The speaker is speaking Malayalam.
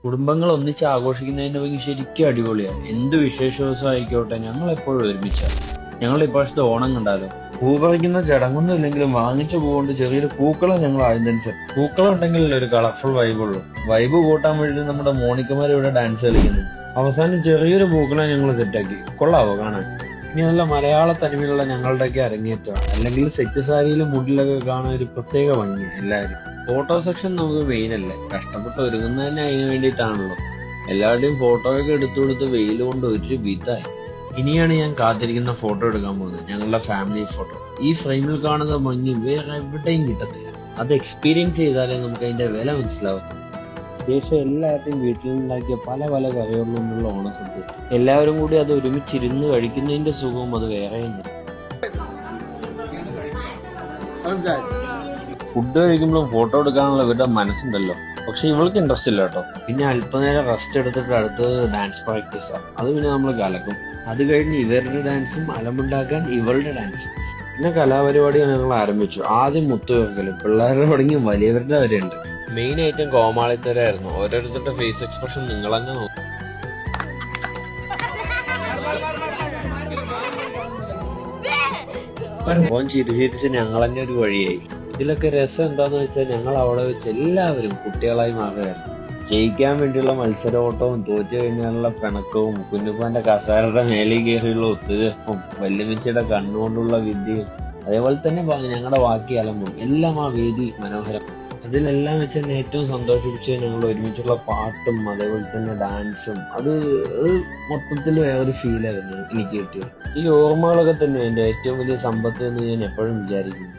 കുടുംബങ്ങൾ ഒന്നിച്ച് ആഘോഷിക്കുന്നതിന്റെ ഭംഗി ശരിക്കും അടിപൊളിയാണ്. എന്ത് വിശേഷ ദിവസം ആയിക്കോട്ടെ ഞങ്ങൾ എപ്പോഴും ഒരുമിച്ചാണ്. ഞങ്ങളുടെ ഇപ്രാവശ്യത്തെ ഓണം കണ്ടാലോ? പൂ പറിക്കുന്ന ചടങ്ങൊന്നും ഇല്ലെങ്കിലും വാങ്ങിച്ച പൂ കൊണ്ട് ചെറിയൊരു പൂക്കളം ഞങ്ങൾ ആദ്യം തന്നെ സെറ്റ്. പൂക്കളം ഉണ്ടെങ്കിൽ ഒരു കളർഫുൾ വൈബുള്ളൂ. വൈബ് കൂട്ടാൻ വേണ്ടി നമ്മുടെ മോണിക്കമാർ ഇവിടെ ഡാൻസ് കളിക്കുന്നു. അവസാനം ചെറിയൊരു പൂക്കളം ഞങ്ങൾ സെറ്റാക്കി. കൊള്ളാവോ കാണാൻ? ഇനി നല്ല മലയാള തനിമയുള്ള ഞങ്ങളുടെയൊക്കെ അരങ്ങേറ്റം, അല്ലെങ്കിൽ സെറ്റ് സാരിയിലും മുടിലൊക്കെ കാണാൻ ഒരു പ്രത്യേക ഭംഗിയാണ് എല്ലാവരും. ഫോട്ടോ സെക്ഷൻ നമുക്ക് മെയിൻ അല്ലേ, കഷ്ടപ്പെട്ട് ഒരുങ്ങുന്നത് തന്നെ അതിന് വേണ്ടിയിട്ടാണല്ലോ. എല്ലാവരുടെയും ഫോട്ടോയൊക്കെ എടുത്തു കൊടുത്ത് വെയിൽ കൊണ്ട് ഒരു വിധായി. ഇനിയാണ് ഞാൻ കാത്തിരിക്കുന്ന ഫോട്ടോ എടുക്കാൻ പോകുന്നത്, ഞങ്ങളുടെ ഫാമിലി ഫോട്ടോ. ഈ ഫ്രെയിമിൽ കാണുന്ന ഭംഗി വേറെ എവിടെയും കിട്ടത്തില്ല. അത് എക്സ്പീരിയൻസ് ചെയ്താലേ നമുക്ക് അതിന്റെ വില മനസ്സിലാവത്തുള്ളൂ. ശേഷം എല്ലാവരുടെയും വീട്ടിലുണ്ടാക്കിയ പല പല കറികളിലുള്ള ഓണസദ്യ, എല്ലാവരും കൂടി അത് ഒരുമിച്ചിരുന്ന് കഴിക്കുന്നതിന്റെ സുഖവും അത് വേറെ തന്നെ. ഫുഡ് കഴിക്കുമ്പോഴും ഫോട്ടോ എടുക്കാനുള്ള ഇവരുടെ മനസ്സുണ്ടല്ലോ. പക്ഷെ ഇവൾക്ക് ഇൻട്രസ്റ്റ് ഇല്ല കേട്ടോ. പിന്നെ അല്പനേരം റെസ്റ്റ് എടുത്തിട്ട് അടുത്തത് ഡാൻസ് പ്രാക്ടീസാണ്. അത് പിന്നെ നമ്മൾ കലക്കും. അത് കഴിഞ്ഞ് ഇവരുടെ ഡാൻസും, അലമുണ്ടാക്കാൻ ഇവളുടെ ഡാൻസും. പിന്നെ കലാപരിപാടികൾ ഞങ്ങൾ ആരംഭിച്ചു. ആദ്യം മുത്തുവെക്കലും, പിള്ളേരുടെ തുടങ്ങി വലിയവരുടെ വരെ ഉണ്ട്. മെയിൻ ഐറ്റം കോമാളിത്തരായിരുന്നു. ഓരോരുത്തരുടെ ഫേസ് എക്സ്പ്രഷൻ നിങ്ങൾ തന്നെ നോക്കും. ഫോൺ ചിരിച്ചിരിച്ച് ഞങ്ങൾ തന്നെ ഒരു വഴിയായി. ഇതിലൊക്കെ രസം എന്താന്ന് വെച്ചാൽ ഞങ്ങൾ അവിടെ വെച്ച് എല്ലാവരും കുട്ടികളായി മാറുകയായിരുന്നു. ജയിക്കാൻ വേണ്ടിയുള്ള മത്സരോട്ടവും, തോറ്റു കഴിഞ്ഞാലുള്ള പിണക്കവും, കുഞ്ഞുപ്പാന്റെ കസാരയുടെ മേലിൽ കയറിയുള്ള ഒത്തുതീർപ്പും, വല്യമ്മച്ചിയുടെ കണ്ണുകൊണ്ടുള്ള വിദ്യയും, അതേപോലെ തന്നെ ഞങ്ങളുടെ ബാക്കി അലമ്പും എല്ലാം ആ വേദി മനോഹരം. അതിലെല്ലാം വെച്ച് തന്നെ ഏറ്റവും സന്തോഷിപ്പിച്ച് ഞങ്ങൾ ഒരുമിച്ചുള്ള പാട്ടും അതേപോലെ തന്നെ ഡാൻസും, അത് മൊത്തത്തിൽ വേറൊരു ഫീലായിരുന്നു എനിക്ക് കിട്ടിയത്. ഈ ഓർമ്മകളൊക്കെ തന്നെ എന്റെ ഏറ്റവും വലിയ സമ്പത്ത് എന്ന് ഞാൻ എപ്പോഴും വിചാരിക്കുന്നു.